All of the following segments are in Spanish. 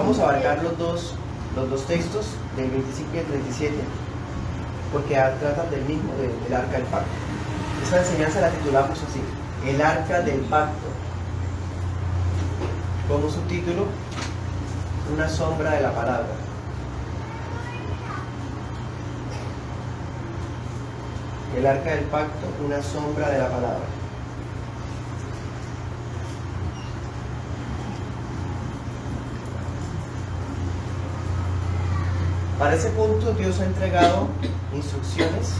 Vamos a abarcar los dos textos, del 25 y el 37, porque tratan del mismo, del arca del pacto. Esta enseñanza la titulamos así: el arca del pacto. Como subtítulo, una sombra de la palabra. El arca del pacto, una sombra de la palabra. Para ese punto Dios ha entregado instrucciones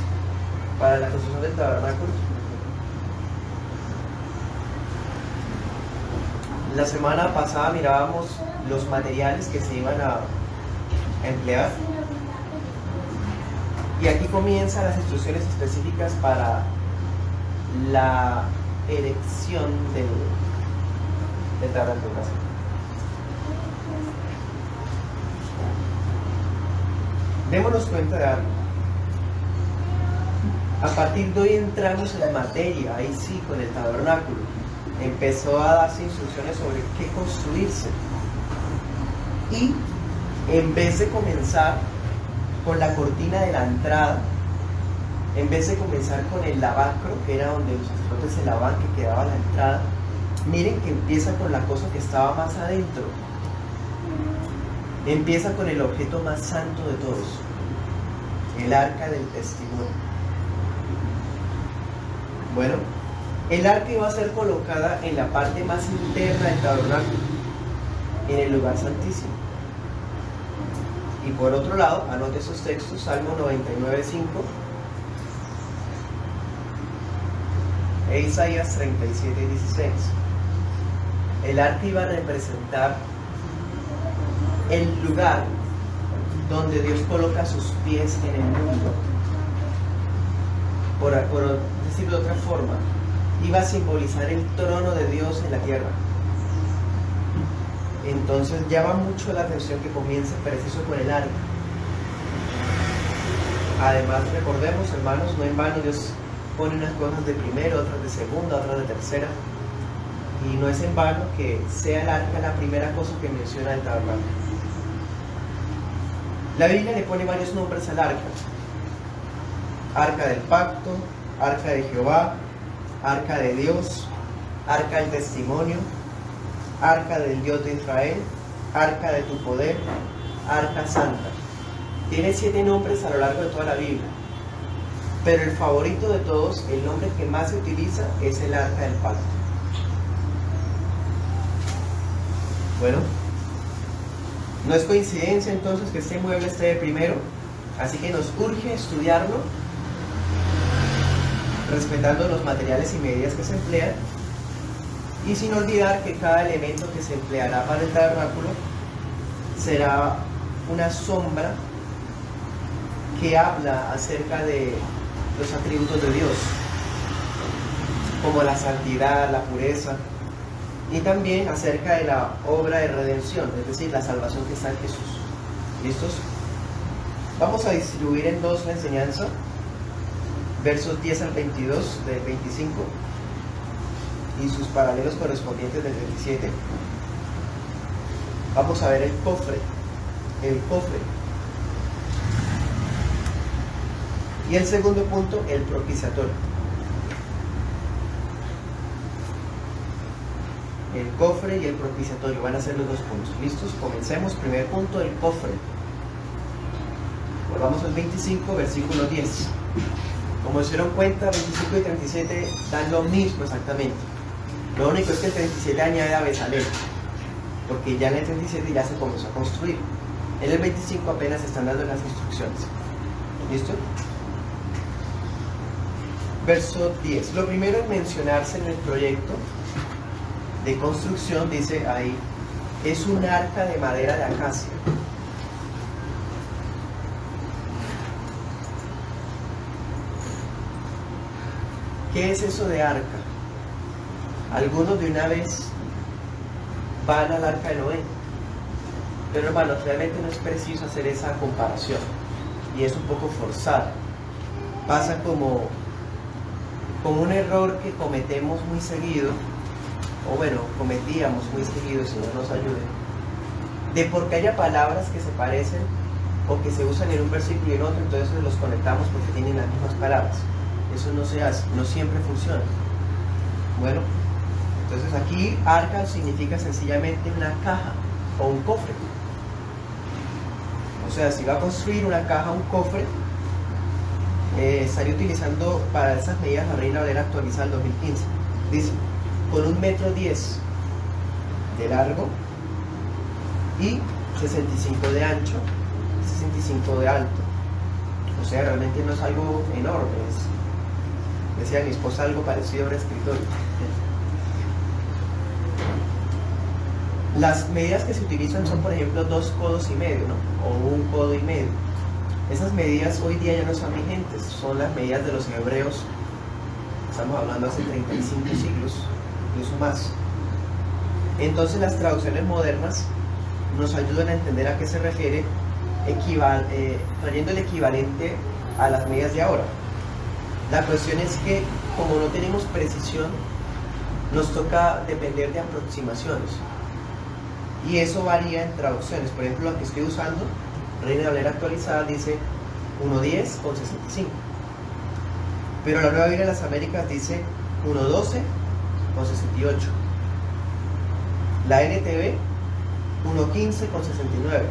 para la construcción del tabernáculo. La semana pasada mirábamos los materiales que se iban a emplear. Y aquí comienzan las instrucciones específicas para la erección del tabernáculo. Démonos cuenta de algo. A partir de hoy entramos en materia, ahí sí, con el tabernáculo. Empezó a darse instrucciones sobre qué construirse. Y en vez de comenzar con la cortina de la entrada, en vez de comenzar con el lavacro, que era donde los sacerdotes se lavaban, que quedaba la entrada, miren que empieza con la cosa que estaba más adentro. Empieza con el objeto más santo de todos, el arca del testimonio. Bueno, el arca iba a ser colocada en la parte más interna del tabernáculo, en el lugar santísimo. Y por otro lado, anote esos textos: Salmo 99:5 e Isaías 37:16. El arca iba a representar el lugar donde Dios coloca sus pies en el mundo. Por decirlo de otra forma, iba a simbolizar el trono de Dios en la tierra. Entonces llama mucho la atención que comience preciso con el arca. Además, recordemos, hermanos, no en vano Dios pone unas cosas de primero, otras de segunda, otras de tercera. Y no es en vano que sea el arca la primera cosa que menciona el tabernáculo. La Biblia le pone varios nombres al arca: arca del pacto, arca de Jehová, arca de Dios, arca del testimonio, arca del Dios de Israel, arca de tu poder, arca santa. Tiene 7 nombres a lo largo de toda la Biblia, pero el favorito de todos, el nombre que más se utiliza, es el arca del pacto. Bueno, no es coincidencia entonces que este mueble esté de primero, así que nos urge estudiarlo, respetando los materiales y medidas que se emplean, y sin olvidar que cada elemento que se empleará para el tabernáculo será una sombra que habla acerca de los atributos de Dios, como la santidad, la pureza, y también acerca de la obra de redención, es decir, la salvación que está en Jesús. ¿Listos? Vamos a distribuir en dos la enseñanza, versos 10 al 22 del 25 y sus paralelos correspondientes del 27. Vamos a ver el cofre. Y el segundo punto, el propiciatorio. El cofre y el propiciatorio van a ser los dos puntos. ¿Listos? Comencemos. Primer punto, el cofre. Volvamos al 25, versículo 10. Como se dieron cuenta, 25 y 37 dan lo mismo exactamente. Lo único es que el 37 añade a Besalel, porque ya en el 37 ya se comenzó a construir. En el 25 apenas están dando las instrucciones. ¿Listo? Verso 10. Lo primero en mencionarse en el proyecto de construcción, dice ahí, es un arca de madera de acacia. ¿Qué es eso de arca? Algunos de una vez van al arca de Noé, pero hermanos, realmente no es preciso hacer esa comparación y es un poco forzado. Pasa como un error que cometemos muy seguido, o bueno, cometíamos muy seguido, si no nos ayude, de por qué haya palabras que se parecen o que se usan en un versículo y en otro, entonces los conectamos porque tienen las mismas palabras. Eso no se hace, no siempre funciona. Bueno, entonces aquí arca significa sencillamente una caja o un cofre. O sea, si va a construir una caja o un cofre, estaría utilizando para esas medidas la Reina Valera actualizada del 2015. Dice, con 1,10 metros de largo y 65 de ancho, 65 de alto. O sea, realmente no es algo enorme. Decía mi esposa, algo parecido a un escritorio. Las medidas que se utilizan son, por ejemplo, 2,5 codos, ¿no? O 1,5 codos. Esas medidas hoy día ya no son vigentes, son las medidas de los hebreos. Estamos hablando hace 35 siglos, incluso más. Entonces las traducciones modernas nos ayudan a entender a qué se refiere, trayendo el equivalente a las medidas de ahora. La cuestión es que, como no tenemos precisión, nos toca depender de aproximaciones. Y eso varía en traducciones. Por ejemplo, la que estoy usando, Reina Valera actualizada, dice 1,10 con 65. Pero la Nueva Biblia de las Américas dice 1,12 con 68. La NTV 1,15 con 69.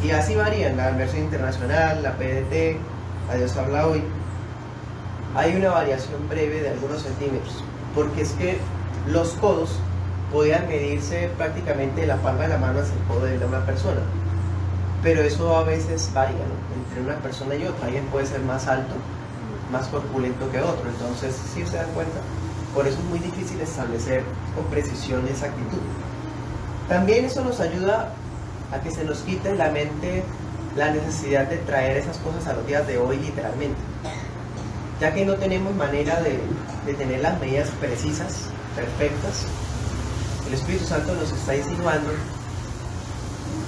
Y así varían la versión internacional, la PDT, la Dios habla hoy. Hay una variación breve de algunos centímetros, porque es que los codos podían medirse prácticamente de la palma de la mano hacia el codo de una persona, pero eso a veces varía, ¿no? Entre una persona y otra. Alguien puede ser más alto, más corpulento que otro. Entonces, si se dan cuenta, por eso es muy difícil establecer con precisión esa actitud. También eso nos ayuda a que se nos quite en la mente la necesidad de traer esas cosas a los días de hoy literalmente, ya que no tenemos manera de tener las medidas precisas, perfectas. El Espíritu Santo nos está insinuando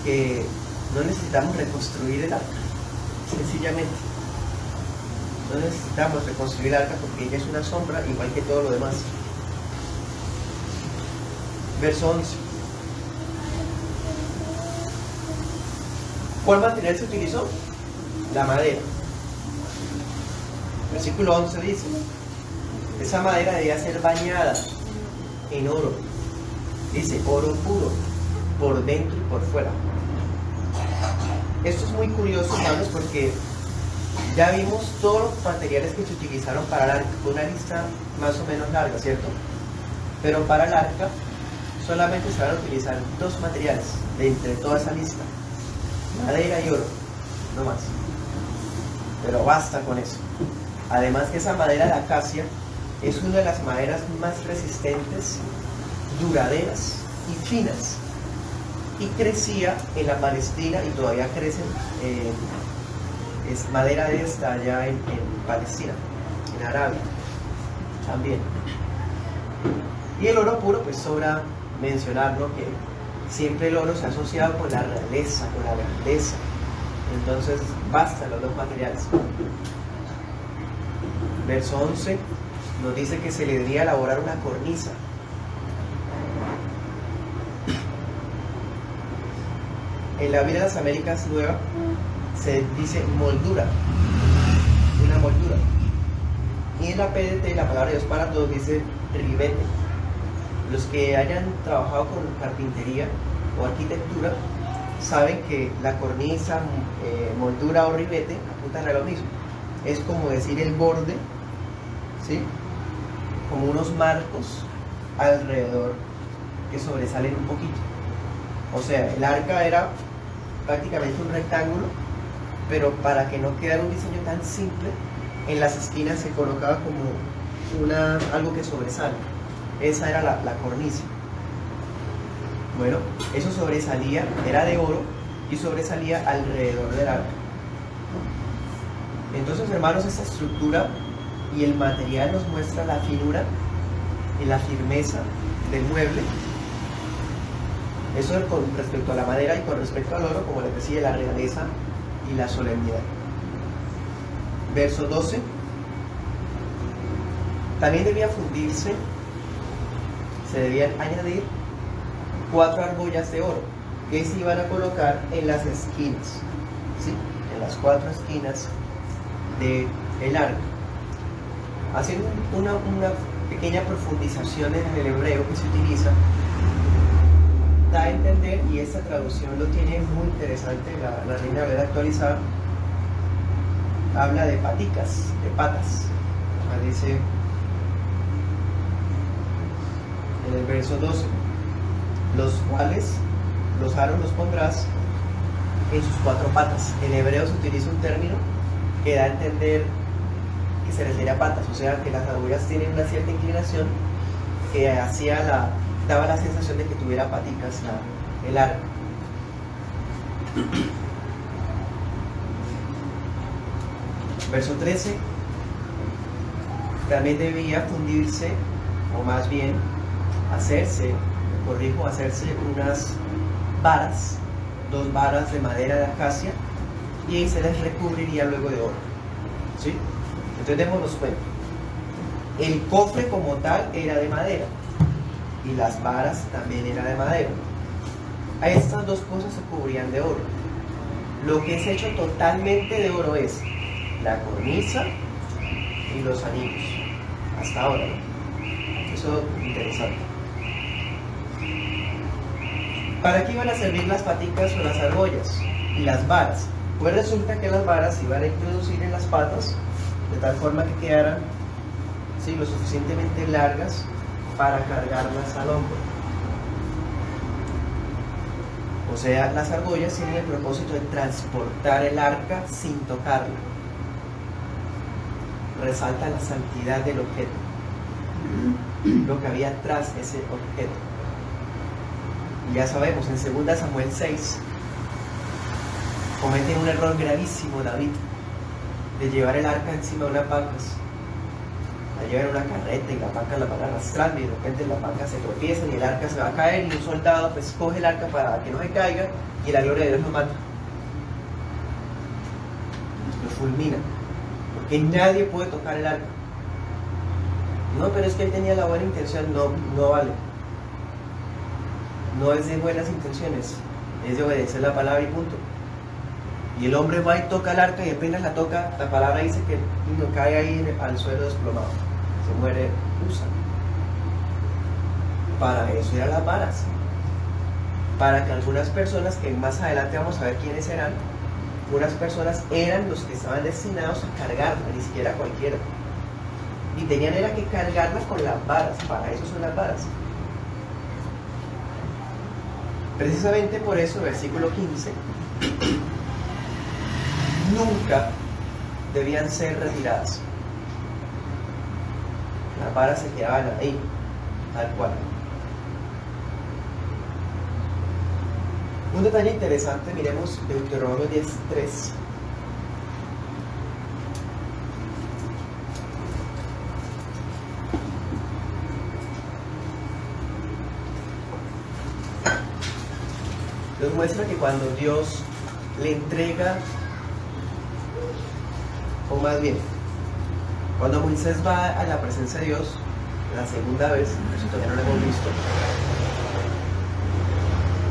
que no necesitamos reconstruir el arca, sencillamente. No necesitamos reconstruir el arca porque ella es una sombra igual que todo lo demás. Verso 11. ¿Cuál material se utilizó? La madera. Versículo 11 dice, esa madera debía ser bañada en oro. Dice, oro puro, por dentro y por fuera. Esto es muy curioso, hermanos, porque ya vimos todos los materiales que se utilizaron para el arca. Fue una lista más o menos larga, ¿cierto? Pero para el arca solamente se van a utilizar 2 materiales de entre toda esa lista: madera y oro, no más. Pero basta con eso. Además que esa madera de acacia es una de las maderas más resistentes, duraderas y finas, y crecía en la Palestina y todavía crecen, es madera de esta allá en Palestina, en Arabia también. Y el oro puro, pues sobra mencionarlo, que siempre el oro se ha asociado con la realeza, con la grandeza. Entonces bastan los 2 materiales. Verso 11 nos dice que se le debía elaborar una cornisa. En la Biblia de las Américas Nueva se dice moldura, una moldura. Y en la PDT, la palabra de Dios para todos, dice ribete. Los que hayan trabajado con carpintería o arquitectura saben que la cornisa, moldura o ribete apuntan a lo mismo. Es como decir el borde, ¿sí? Como unos marcos alrededor que sobresalen un poquito. O sea, el arca era prácticamente un rectángulo, pero para que no quedara un diseño tan simple, en las esquinas se colocaba como algo que sobresale. Esa era la cornisa. Bueno, eso sobresalía, era de oro y sobresalía alrededor del arca. Entonces, hermanos, esta estructura y el material nos muestra la finura y la firmeza del mueble. Eso con respecto a la madera, y con respecto al oro, como les decía, la realeza y la solemnidad. Verso 12. También debía fundirse, se debían añadir 4 argollas de oro. que se iban a colocar en las esquinas, ¿sí? En las 4 esquinas del arca. Haciendo una pequeña profundización en el hebreo que se utiliza, da a entender, y esta traducción lo tiene muy interesante, la Reina Valera actualizada, habla de paticas, de patas. Dice en el verso 12, los cuales los aros los pondrás en sus 4 patas. En hebreo se utiliza un término que da a entender que se refiere a patas, o sea que las argollas tienen una cierta inclinación que daba la sensación de que tuviera paticas el arco. Verso 13, también debía fundirse, o más bien hacerse unas varas, 2 varas de madera de acacia, y ahí se les recubriría luego de oro, ¿sí? Entonces démonos cuenta, el cofre como tal era de madera, y las varas también eran de madera. A estas 2 cosas se cubrían de oro. Lo que es hecho totalmente de oro es la cornisa y los anillos, hasta ahora, ¿no? Eso es interesante. ¿Para qué iban a servir las paticas o las argollas y las varas? Pues resulta que las varas se iban a introducir en las patas de tal forma que quedaran, ¿sí?, lo suficientemente largas para cargarlas al hombro. O sea, las argollas tienen el propósito de transportar el arca sin tocarla. Resalta la santidad del objeto, lo que había tras ese objeto. Y ya sabemos, en 2 Samuel 6 comete un error gravísimo David de llevar el arca encima de una paca. La lleva en una carreta y la paca la van arrastrando, y de repente la paca se tropieza y el arca se va a caer, y un soldado pues coge el arca para que no se caiga, y la gloria de Dios lo mata, lo fulmina, porque nadie puede tocar el arca. No, pero es que él tenía la buena intención. No vale. No es de buenas intenciones, es de obedecer la palabra y punto. Y el hombre va y toca el arca, y apenas la toca, la palabra dice que no cae ahí al suelo desplomado, se muere Usa. Para eso eran las varas, para que algunas personas, que más adelante vamos a ver quiénes eran, unas personas eran los que estaban destinados a cargarla, ni siquiera cualquiera, y tenían era que cargarla con las varas. Para eso son las varas. Precisamente por eso, versículo 15, nunca debían ser retiradas. Las varas se quedaban ahí, tal cual. Un detalle interesante, miremos Deuteronomio 10:3. Nos muestra que cuando Dios le entrega, o más bien, cuando Moisés va a la presencia de Dios la segunda vez, eso todavía no lo hemos visto,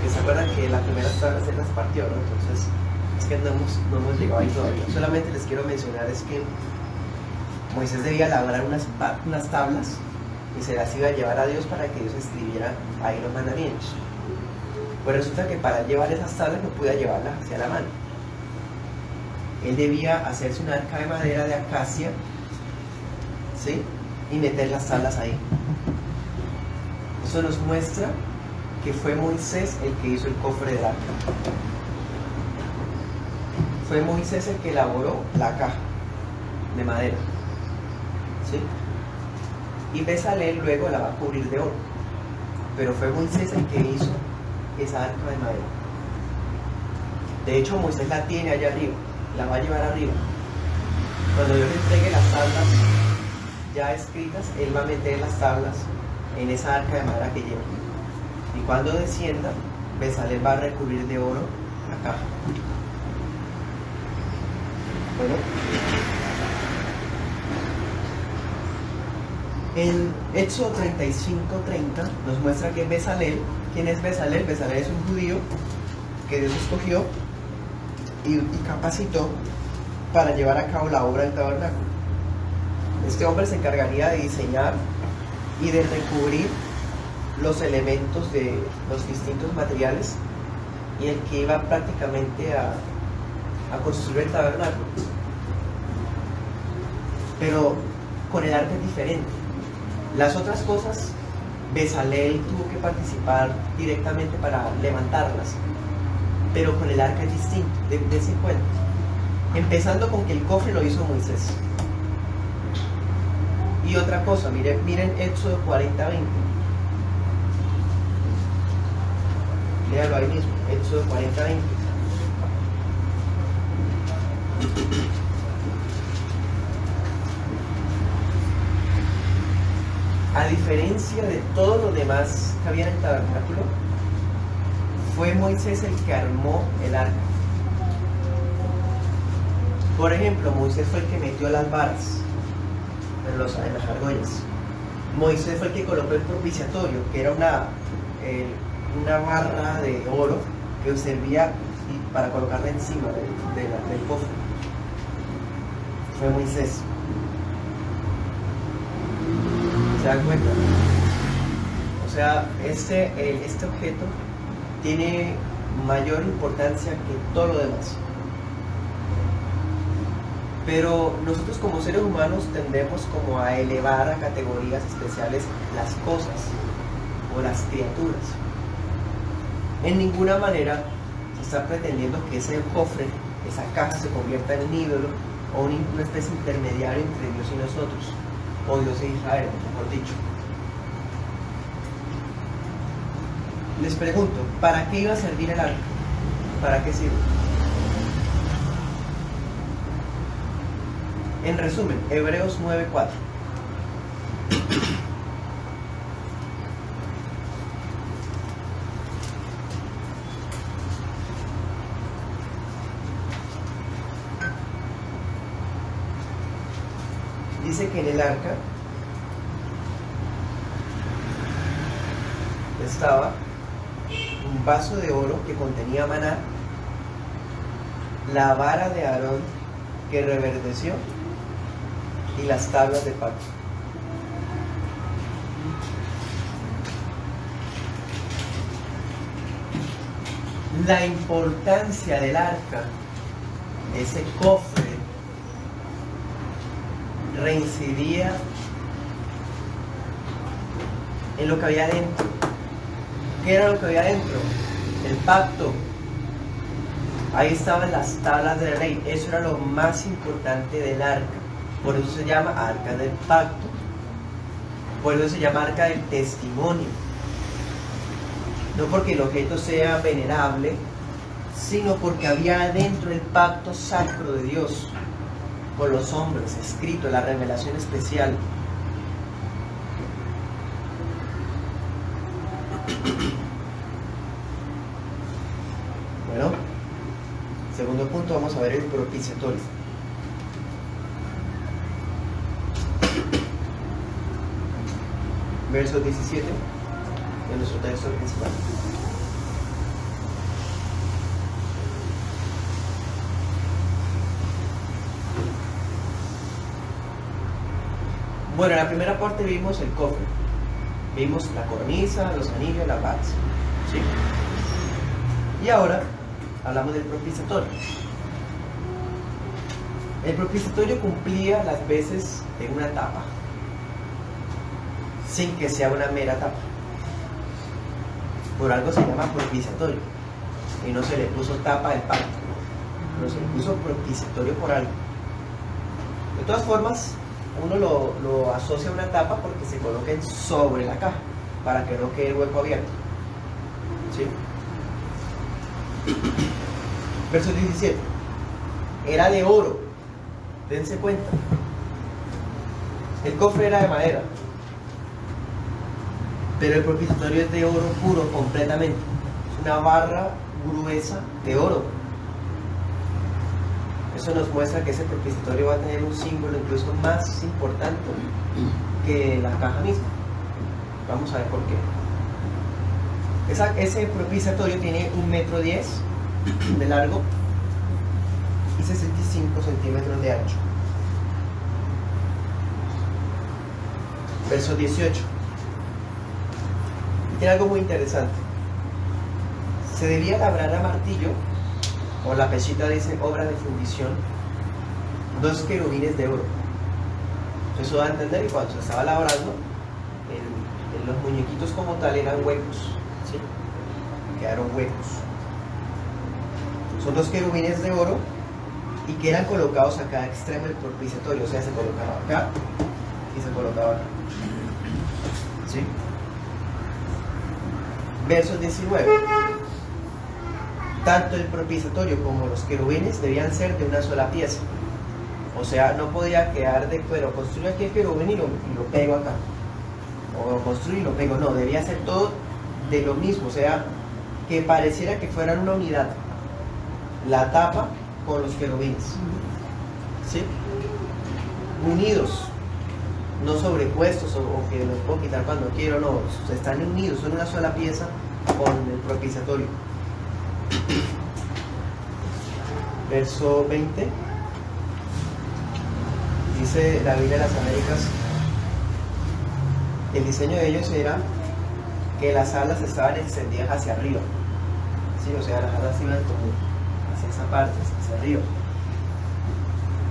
que se acuerdan que la primera tabla se las partió, ¿no? Entonces es que no hemos llegado ahí todavía. Solamente les quiero mencionar es que Moisés debía labrar unas tablas y se las iba a llevar a Dios para que Dios escribiera ahí los mandamientos. Pues resulta que para llevar esas tablas no podía llevarlas hacia la mano. Él debía hacerse un arca de madera de acacia, ¿sí?, y meter las tablas ahí. Eso nos muestra que fue Moisés el que hizo el cofre del arca. Fue Moisés el que elaboró la caja de madera, ¿sí? Y Bezalel luego la va a cubrir de oro. Pero fue Moisés el que hizo esa arca de madera. De hecho, Moisés la tiene allá arriba, la va a llevar arriba. Cuando Dios le entregue las tablas ya escritas, él va a meter las tablas en esa arca de madera que lleva. Y cuando descienda, Bezalel va a recubrir de oro la caja. Bueno, en Éxodo 35:30 nos muestra que Bezalel, ¿quién es Bezalel? Bezalel es un judío que Dios escogió y capacitó para llevar a cabo la obra del tabernáculo. Este hombre se encargaría de diseñar y de recubrir los elementos de los distintos materiales y el que iba prácticamente a construir el tabernáculo. Pero con el arca es diferente. Las otras cosas, Bezalel tuvo que participar directamente para levantarlas, pero con el arca es distinto, dense cuenta. Empezando con que el cofre lo hizo Moisés. Y otra cosa, miren Éxodo 40:20. Léalo ahí mismo, Éxodo 40:20. A diferencia de todo lo demás que había en el tabernáculo, fue Moisés el que armó el arca. Por ejemplo, Moisés fue el que metió las varas en las argollas. Moisés fue el que colocó el propiciatorio, que era una barra de oro que servía para colocarla encima del cofre. Fue Moisés. ¿Se dan cuenta? O sea, este objeto tiene mayor importancia que todo lo demás. Pero nosotros como seres humanos tendemos como a elevar a categorías especiales las cosas o las criaturas. En ninguna manera se está pretendiendo que ese cofre, esa caja, se convierta en un ídolo o una especie de intermediario entre Dios y nosotros, o Dios e Israel, mejor dicho. Les pregunto, ¿para qué iba a servir el arca? ¿Para qué sirve? En resumen, Hebreos 9:4. Dice que en el arca estaba un vaso de oro que contenía maná, la vara de Aarón que reverdeció y las tablas de pacto. La importancia del arca, ese cofre, reincidía en lo que había dentro. ¿Qué era lo que había dentro? El pacto. Ahí estaban las tablas de la ley. Eso era lo más importante del arca. Por eso se llama arca del pacto. Por eso se llama arca del testimonio. No porque el objeto sea venerable, sino porque había adentro el pacto sacro de Dios con los hombres, escrito, la revelación especial. Bueno, segundo punto, vamos a ver el propiciatorio. Verso 17 de nuestro texto principal. Bueno, en la primera parte vimos el cofre, vimos la cornisa, los anillos, las varas, ¿sí? Y ahora hablamos del propiciatorio. El propiciatorio cumplía las veces de una tapa, sin que sea una mera tapa. Por algo se llama propiciatorio, y no se le puso tapa del pacto, pero se le puso propiciatorio por algo. De todas formas, uno lo asocia a una tapa porque se coloquen sobre la caja para que no quede el hueco abierto, ¿sí? Verso 17. Era de oro, dense cuenta. El cofre era de madera, pero el propiciatorio es de oro puro completamente. Es una barra gruesa de oro. Eso nos muestra que ese propiciatorio va a tener un símbolo incluso más importante que la caja misma. Vamos a ver por qué. Ese propiciatorio tiene 1,10 m de largo y 65 centímetros de ancho. Verso 18. Y tiene algo muy interesante. Se debía labrar a martillo, o la pechita dice obra de fundición, 2 querubines de oro. Eso da a entender que cuando se estaba labrando, los muñequitos como tal eran huecos, ¿sí? Quedaron huecos. Son 2 querubines de oro y que eran colocados a cada extremo del propiciatorio, o sea, se colocaba acá y se colocaba acá. ¿Sí? Verso 19. Tanto el propiciatorio como los querubines debían ser de una sola pieza. O sea, no podía quedar de cuero, construyo aquí el querubín y lo pego acá. O lo construyo y lo pego. No, debía ser todo de lo mismo. O sea, que pareciera que fueran una unidad. La tapa con los querubines. ¿Sí? Unidos. No sobrepuestos o que los puedo quitar cuando quiero. No, están unidos, son una sola pieza con el propiciatorio. Verso 20. Dice la Biblia de las Américas, el diseño de ellos era que las alas estaban extendidas hacia arriba. ¿Sí? O sea, las alas iban como hacia esa parte, hacia arriba,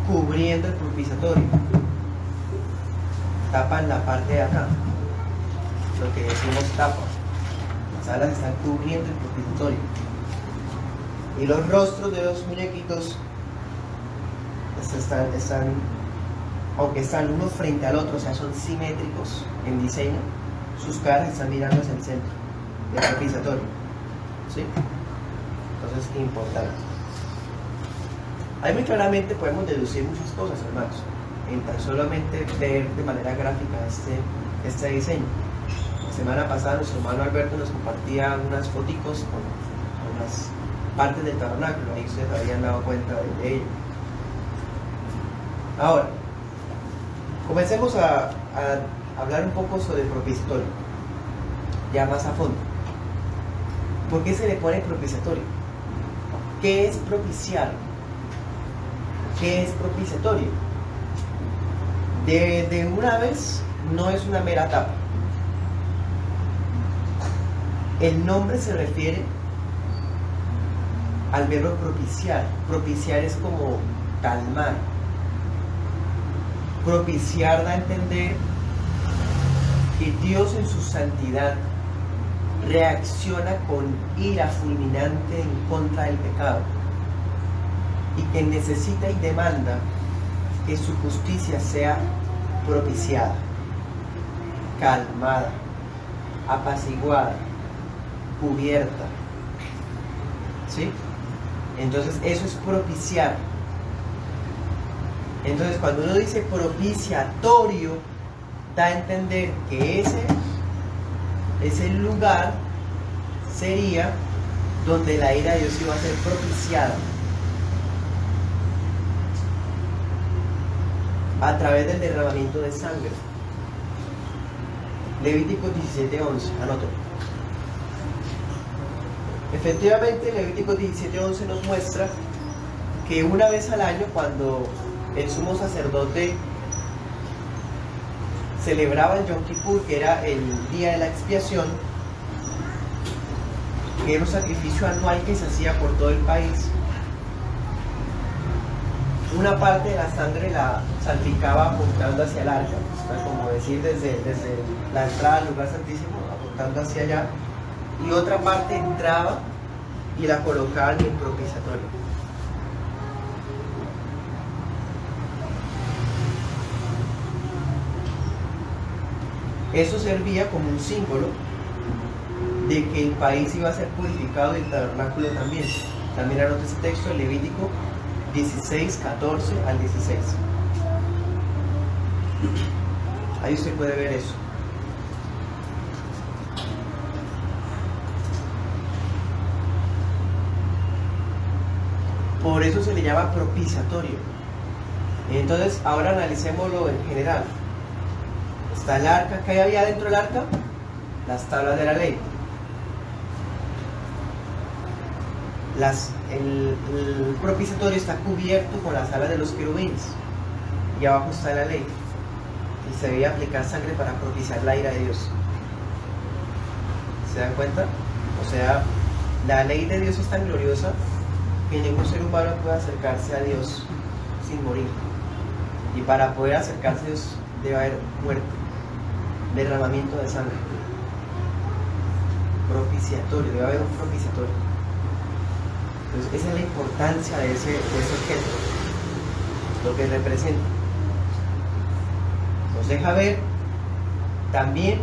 cubriendo el propiciatorio. Tapan la parte de acá, lo que decimos tapa. Las alas están cubriendo el propiciatorio. Y los rostros de los muñequitos están, aunque están uno frente al otro, o sea, son simétricos en diseño, sus caras están mirando hacia el centro del propiciatorio. ¿Sí? Entonces, importante. Ahí muy claramente podemos deducir muchas cosas, hermanos, en tan solamente ver de manera gráfica este diseño. La semana pasada nuestro hermano Alberto nos compartía unas foticos con las partes del tabernáculo, ahí ustedes habían dado cuenta de ello. Ahora, comencemos a hablar un poco sobre el propiciatorio, ya más a fondo. ¿Por qué se le pone propiciatorio? ¿Qué es propiciar? ¿Qué es propiciatorio? De una vez, no es una mera tapa. El nombre se refiere al verbo propiciar. Propiciar es como calmar. Propiciar da a entender que Dios en su santidad reacciona con ira fulminante en contra del pecado y que necesita y demanda que su justicia sea propiciada, calmada, apaciguada, cubierta. ¿Sí? Entonces eso es propiciar. Entonces cuando uno dice propiciatorio, da a entender que ese lugar sería donde la ira de Dios iba a ser propiciada a través del derramamiento de sangre. Levítico 17:11, anótalo. Efectivamente, Levítico 17:11 nos muestra que una vez al año, cuando el sumo sacerdote celebraba el Yom Kippur, que era el día de la expiación, que era un sacrificio anual que se hacía por todo el país, una parte de la sangre la salpicaba apuntando hacia el arca, como decir desde la entrada al lugar santísimo, apuntando hacia allá, y otra parte entraba y la colocaba en el propiciatorio. Eso servía como un símbolo de que el país iba a ser purificado y el tabernáculo también. También anota ese texto en Levítico 16, 14 al 16. Ahí usted puede ver eso. Por eso se le llama propiciatorio. Entonces, ahora analicémoslo en general. Está el arca. ¿Qué había dentro del arca? Las tablas de la ley. el propiciatorio está cubierto con las alas de los querubines y abajo está la ley y se debe aplicar sangre para propiciar la ira de Dios. ¿Se dan cuenta? O sea, la ley de Dios es tan gloriosa que ningún ser humano puede acercarse a Dios sin morir, y para poder acercarse a Dios debe haber muerte, derramamiento de sangre, propiciatorio, debe haber un propiciatorio. Entonces esa es la importancia de ese objeto, lo que representa. Nos deja ver también,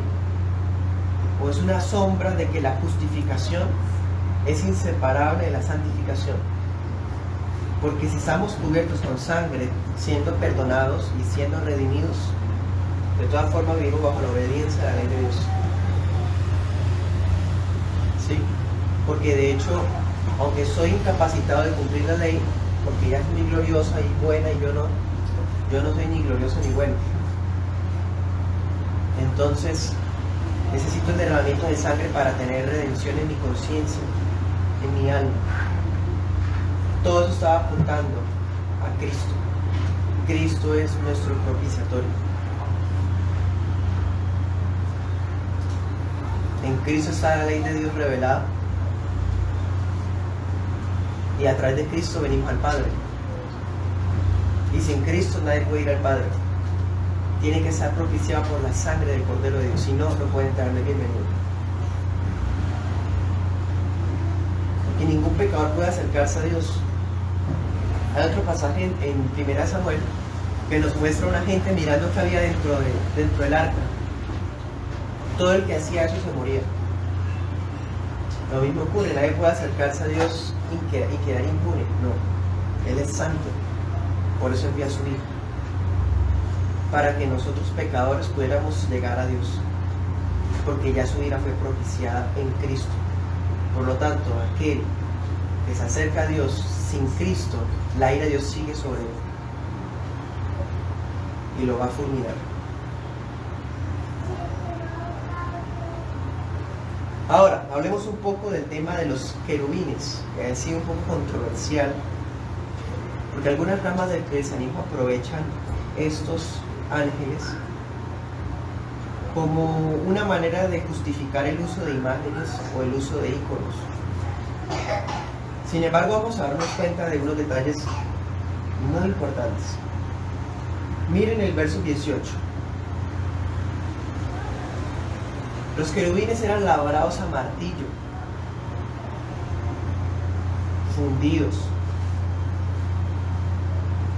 o es una sombra de que la justificación es inseparable de la santificación, porque si estamos cubiertos con sangre, siendo perdonados y siendo redimidos, de todas formas vivimos bajo la obediencia a la ley de Dios. ¿Sí? Porque de hecho, aunque soy incapacitado de cumplir la ley, porque ella es muy gloriosa y buena y yo no soy ni glorioso ni bueno, entonces necesito el derramamiento de sangre para tener redención en mi conciencia, en mi alma. Todo eso estaba apuntando a Cristo. Cristo es nuestro propiciatorio. En Cristo está la ley de Dios revelada, y a través de Cristo venimos al Padre. Y sin Cristo nadie puede ir al Padre. Tiene que ser propiciado por la sangre del Cordero de Dios, si no, no puede entrar de bienvenido. Porque ningún pecador puede acercarse a Dios. Hay otro pasaje en 1 Samuel que nos muestra a una gente mirando que había dentro del arca. Todo el que hacía eso se moría. Lo mismo ocurre, nadie puede acercarse a Dios y quedar impune. No, Él es santo, por eso envía a su Hijo, para que nosotros pecadores pudiéramos llegar a Dios, porque ya su ira fue propiciada en Cristo. Por lo tanto, aquel que se acerca a Dios sin Cristo, la ira de Dios sigue sobre él y lo va a fulminar. Ahora, hablemos un poco del tema de los querubines, que ha sido un poco controversial, porque algunas ramas del cristianismo aprovechan estos ángeles como una manera de justificar el uso de imágenes o el uso de íconos. Sin embargo, vamos a darnos cuenta de unos detalles muy importantes. Miren el verso 18. Los querubines eran labrados a martillo, fundidos.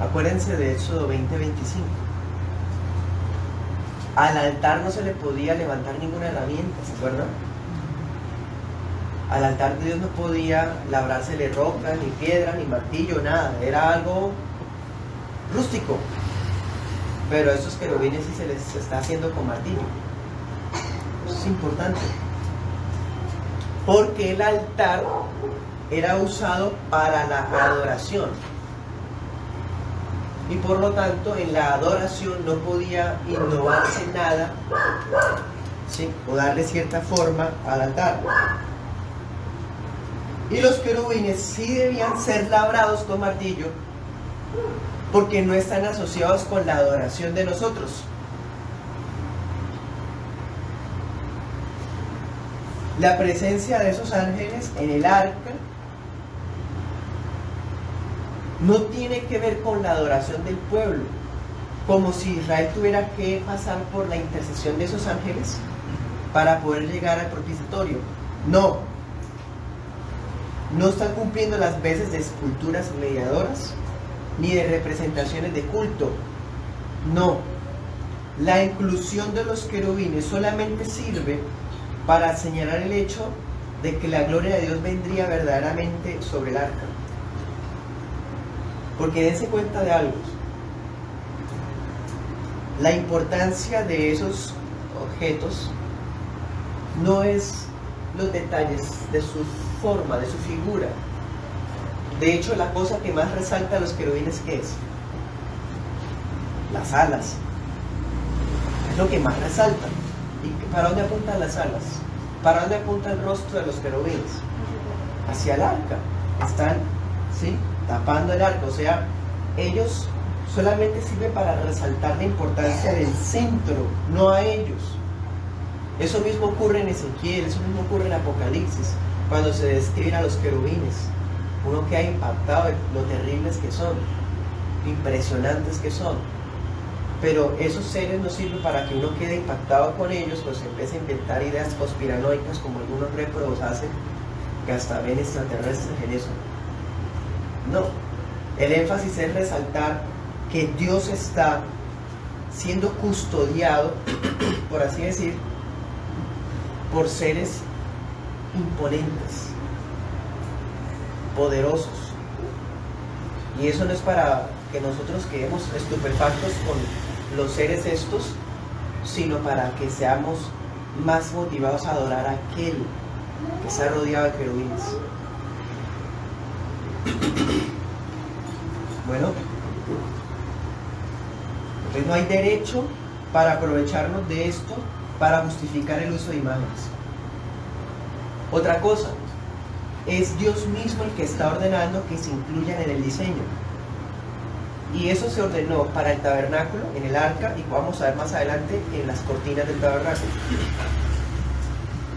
Acuérdense de Éxodo 20:25. Al altar no se le podía levantar ninguna herramienta, ¿se acuerdan? Al altar de Dios no podía labrársele roca, ni piedra, ni martillo, nada. Era algo rústico. Pero a estos querubines sí se les está haciendo con martillo. Eso es importante. Porque el altar era usado para la adoración. Y por lo tanto, en la adoración no podía innovarse nada, ¿sí?, o darle cierta forma al altar. Y los querubines sí debían ser labrados con martillo, porque no están asociados con la adoración de nosotros. La presencia de esos ángeles en el arca no tiene que ver con la adoración del pueblo, como si Israel tuviera que pasar por la intercesión de esos ángeles para poder llegar al propiciatorio. No están cumpliendo las veces de esculturas mediadoras ni de representaciones de culto. No, la inclusión de los querubines solamente sirve para señalar el hecho de que la gloria de Dios vendría verdaderamente sobre el arca. Porque dense cuenta de algo: la importancia de esos objetos no es los detalles de su forma, de su figura. De hecho, la cosa que más resalta a los querubines, ¿qué es? Las alas. Es lo que más resalta. ¿Y para dónde apuntan las alas? ¿Para dónde apunta el rostro de los querubines? Hacia el arca. están, ¿sí?, tapando el arca. O sea, ellos solamente sirven para resaltar la importancia del centro, no a ellos. Eso mismo ocurre en Ezequiel, eso mismo ocurre en Apocalipsis, cuando se describen a los querubines. Uno queda impactado de lo terribles que son, lo impresionantes que son. Pero esos seres no sirven para que uno quede impactado con ellos, pues empiece a inventar ideas conspiranoicas como algunos réprobos hacen, que hasta ven extraterrestres en eso. No, el énfasis es resaltar que Dios está siendo custodiado, por así decir, por seres imponentes, poderosos. Y eso no es para que nosotros quedemos estupefactos con los seres estos, sino para que seamos más motivados a adorar a aquel que está rodeado de querubines. Bueno, entonces no hay derecho para aprovecharnos de esto para justificar el uso de imágenes. Otra cosa, es Dios mismo el que está ordenando que se incluyan en el diseño. Y eso se ordenó para el tabernáculo, en el arca, y vamos a ver más adelante en las cortinas del tabernáculo.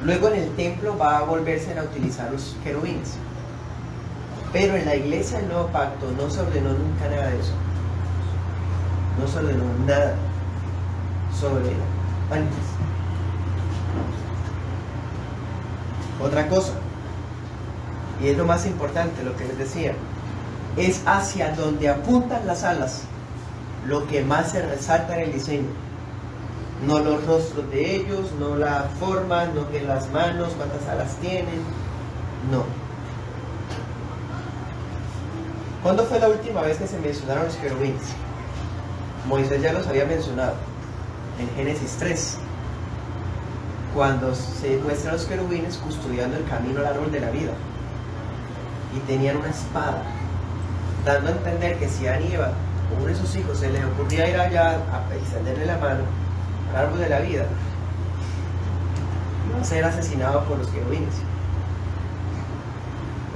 Luego en el templo va a volverse a utilizar los querubines. Pero en la iglesia del Nuevo Pacto no se ordenó nunca nada de eso. No se ordenó nada sobre antes. Otra cosa, y es lo más importante, lo que les decía, es hacia donde apuntan las alas lo que más se resalta en el diseño. No los rostros de ellos, no la forma, no que las manos, cuántas alas tienen, no. ¿Cuándo fue la última vez que se mencionaron los querubines? Moisés ya los había mencionado en Génesis 3, cuando se muestran los querubines custodiando el camino al árbol de la vida, y tenían una espada, dando a entender que si a Eva, uno de sus hijos, se les ocurría ir allá a extenderle la mano al árbol de la vida, iba a ser asesinado por los querubines.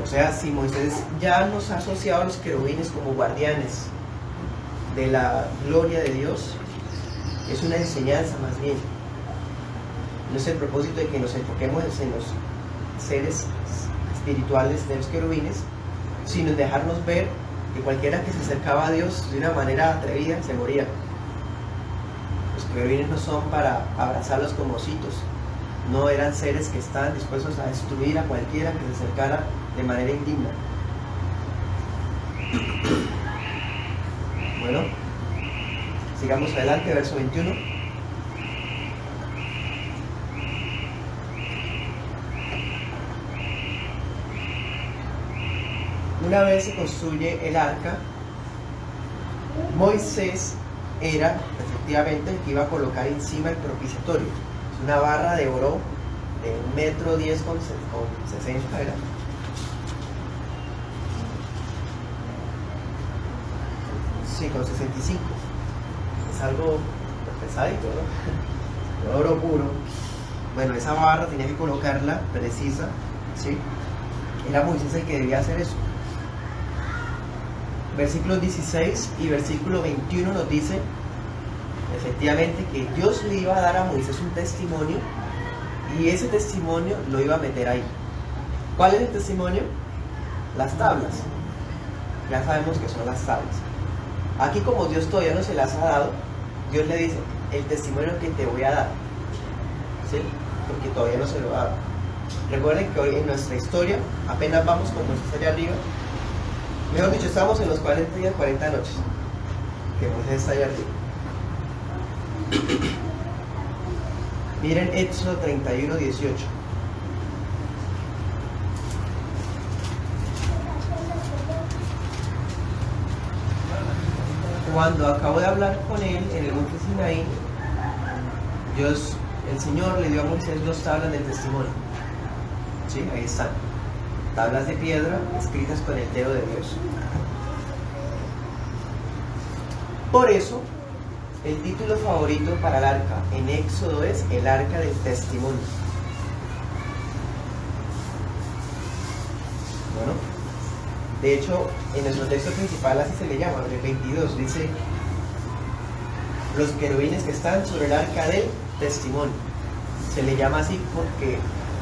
O sea, si Moisés ya nos ha asociado a los querubines como guardianes de la gloria de Dios, es una enseñanza más bien. No es el propósito de que nos enfoquemos en los seres espirituales de los querubines, sino en dejarnos ver que cualquiera que se acercaba a Dios de una manera atrevida se moría. Los querubines no son para abrazarlos como ositos, no, eran seres que estaban dispuestos a destruir a cualquiera que se acercara de manera indigna. Bueno, sigamos adelante, verso 21. Una vez se construye el arca, Moisés era efectivamente el que iba a colocar encima el propiciatorio. Es una barra de oro de 1,10 m con 60 era. Sí, con 65. Es algo pesadito, ¿no? Oro puro. Bueno, esa barra tenía que colocarla precisa, ¿sí? Era Moisés el que debía hacer eso. Versículo 16 y versículo 21 nos dice efectivamente que Dios le iba a dar a Moisés un testimonio, y ese testimonio lo iba a meter ahí. ¿Cuál es el testimonio? Las tablas. Ya sabemos que son las tablas. Aquí, como Dios todavía no se las ha dado, Dios le dice: el testimonio que te voy a dar, ¿sí? Porque todavía no se lo ha dado. Recuerden que hoy en nuestra historia apenas vamos con Moisés allá arriba. Mejor dicho, estamos en los 40 días, 40 noches que Moisés está allá arriba. Miren Éxodo 31, 18. Cuando acabó de hablar con él en el monte Sinaí, el Señor le dio a Moisés 2 tablas del testimonio. ¿Sí? Ahí están. Tablas de piedra escritas con el dedo de Dios. Por eso, el título favorito para el arca en Éxodo es el arca del testimonio. Bueno, De hecho, en nuestro texto principal así se le llama, en el 22, dice los querubines que están sobre el arca del testimonio. Se le llama así porque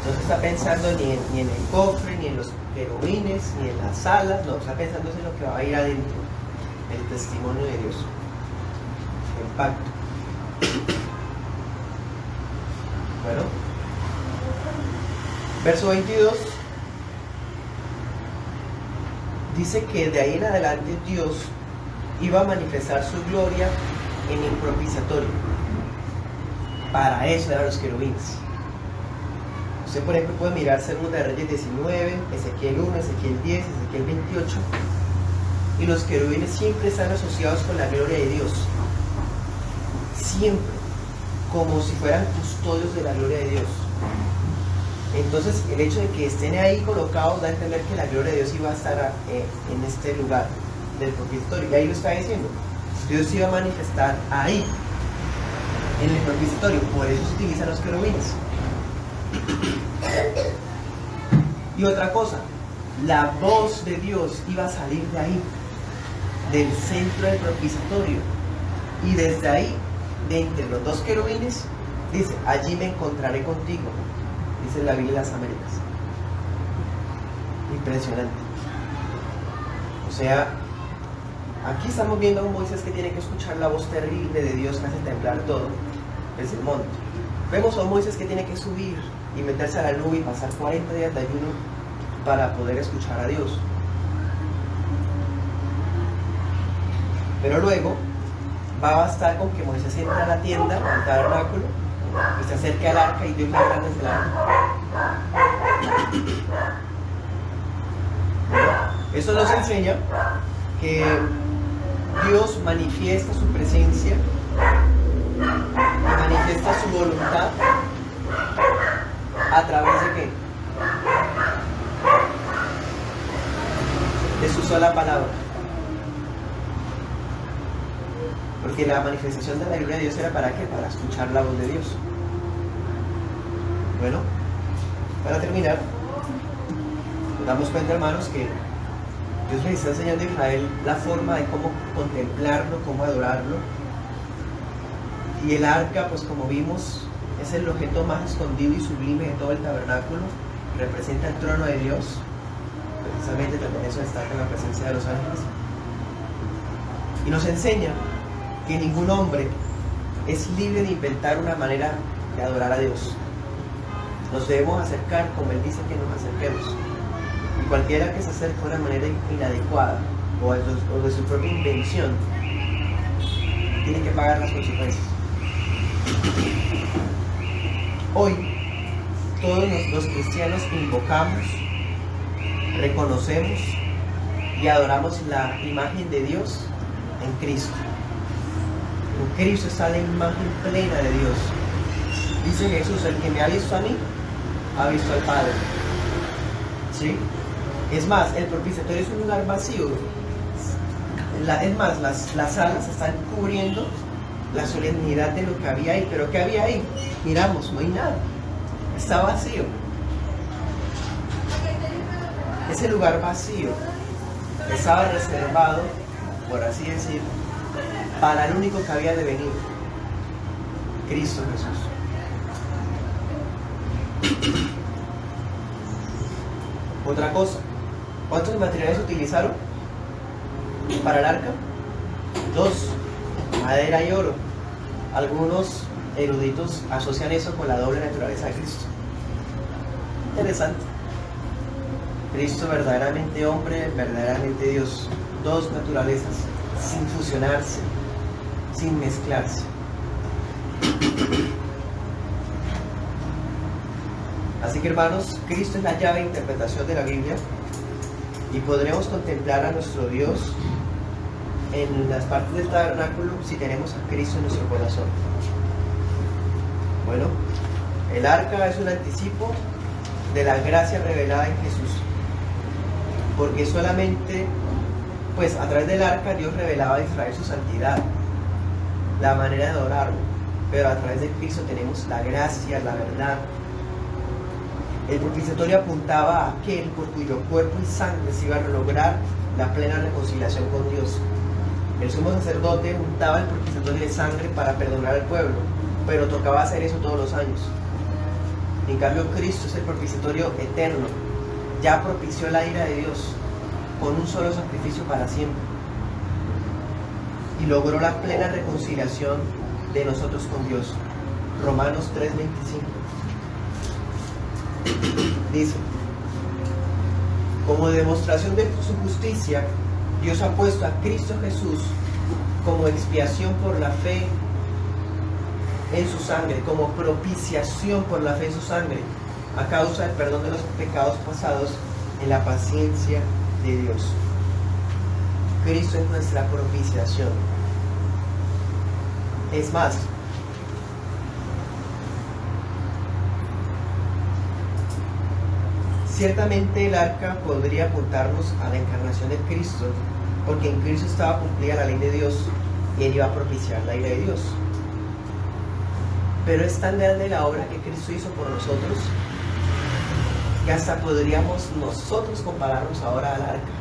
no se está pensando ni en el cofre, ni en los querubines, ni en las alas, no, está pensando en lo que va a ir adentro, el testimonio de Dios, el pacto. Bueno, verso 22 dice que de ahí en adelante Dios iba a manifestar su gloria en el propiciatorio. Para eso eran los querubines. Usted, por ejemplo, puede mirar Segunda de Reyes 19, Ezequiel 1, Ezequiel 10, Ezequiel 28, y los querubines siempre están asociados con la gloria de Dios. Siempre, como si fueran custodios de la gloria de Dios. Entonces, el hecho de que estén ahí colocados da a entender que la gloria de Dios iba a estar en este lugar del propiciatorio. Y ahí lo está diciendo. Dios iba a manifestar ahí, en el propiciatorio. Por eso se utilizan los querubines. Y otra cosa, la voz de Dios iba a salir de ahí, del centro del propiciatorio. Y desde ahí, de entre los dos querubines, dice, allí me encontraré contigo. Dice la Biblia de las Américas. Impresionante. O sea, aquí estamos viendo a un Moisés que tiene que escuchar la voz terrible de Dios que hace temblar todo desde el monte. Vemos a un Moisés que tiene que subir y meterse a la nube y pasar 40 días de ayuno para poder escuchar a Dios. Pero luego va a bastar con que Moisés entre a la tienda, al tabernáculo, y se acerque al arca y Dios le habla desde el arca. Eso nos enseña que Dios manifiesta su presencia y manifiesta su voluntad a través de ¿qué? De su sola palabra. Porque la manifestación de la gloria de Dios era ¿para qué? Para escuchar la voz de Dios. Bueno, para terminar, nos damos cuenta, hermanos, que Dios les está enseñando a Israel la forma de cómo contemplarlo, cómo adorarlo. Y el arca, pues como vimos, es el objeto más escondido y sublime de todo el tabernáculo. Representa el trono de Dios. Precisamente también eso destaca la presencia de los ángeles. Y nos enseña que ningún hombre es libre de inventar una manera de adorar a Dios. Nos debemos acercar como Él dice que nos acerquemos. Y cualquiera que se acerque de una manera inadecuada o de su propia invención, tiene que pagar las consecuencias. Hoy, todos los cristianos invocamos, reconocemos y adoramos la imagen de Dios en Cristo. En Cristo está la imagen plena de Dios. Dice Jesús, el que me ha visto a mí, ha visto al Padre. ¿Sí? Es más, el propiciatorio es un lugar vacío. Es más, las alas están cubriendo la solemnidad de lo que había ahí. ¿Pero qué había ahí? Miramos, no hay nada. Está vacío. Ese lugar vacío estaba reservado, por así decir, para el único que había de venir, Cristo Jesús. Otra cosa, ¿cuántos materiales se utilizaron para el arca? 2, madera y oro. Algunos eruditos asocian eso con la doble naturaleza de Cristo. Interesante. Cristo verdaderamente hombre, verdaderamente Dios. 2 naturalezas, sin fusionarse, sin mezclarse. Así que, hermanos, Cristo es la llave de interpretación de la Biblia y podremos contemplar a nuestro Dios en las partes del tabernáculo si tenemos a Cristo en nuestro corazón. Bueno, el arca es un anticipo de la gracia revelada en Jesús, porque solamente pues a través del arca Dios revelaba a Israel su santidad, la manera de adorarlo, pero a través de Cristo tenemos la gracia, la verdad. El propiciatorio apuntaba a aquel por cuyo cuerpo y sangre se iba a lograr la plena reconciliación con Dios. El sumo sacerdote untaba el propiciatorio de sangre para perdonar al pueblo, pero tocaba hacer eso todos los años. En cambio, Cristo es el propiciatorio eterno. Ya propició la ira de Dios con un solo sacrificio para siempre. Y logró la plena reconciliación de nosotros con Dios. Romanos 3:25. Dice: como demostración de su justicia, Dios ha puesto a Cristo Jesús como expiación por la fe en su sangre, como propiciación por la fe en su sangre, a causa del perdón de los pecados pasados en la paciencia de Dios. Cristo es nuestra propiciación. Es más, ciertamente el arca podría apuntarnos a la encarnación de Cristo, porque en Cristo estaba cumplida la ley de Dios y Él iba a propiciar la ira de Dios. Pero es tan grande la obra que Cristo hizo por nosotros que hasta podríamos nosotros compararnos ahora al arca.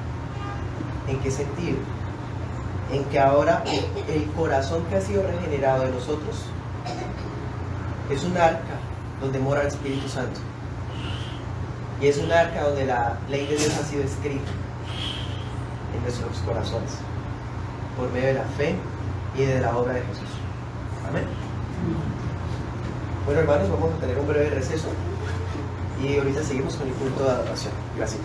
¿En qué sentido? En que ahora el corazón que ha sido regenerado de nosotros es un arca donde mora el Espíritu Santo. Y es un arca donde la ley de Dios ha sido escrita en nuestros corazones por medio de la fe y de la obra de Jesús. Amén. Bueno, hermanos, vamos a tener un breve receso y ahorita seguimos con el culto de adoración. Gracias.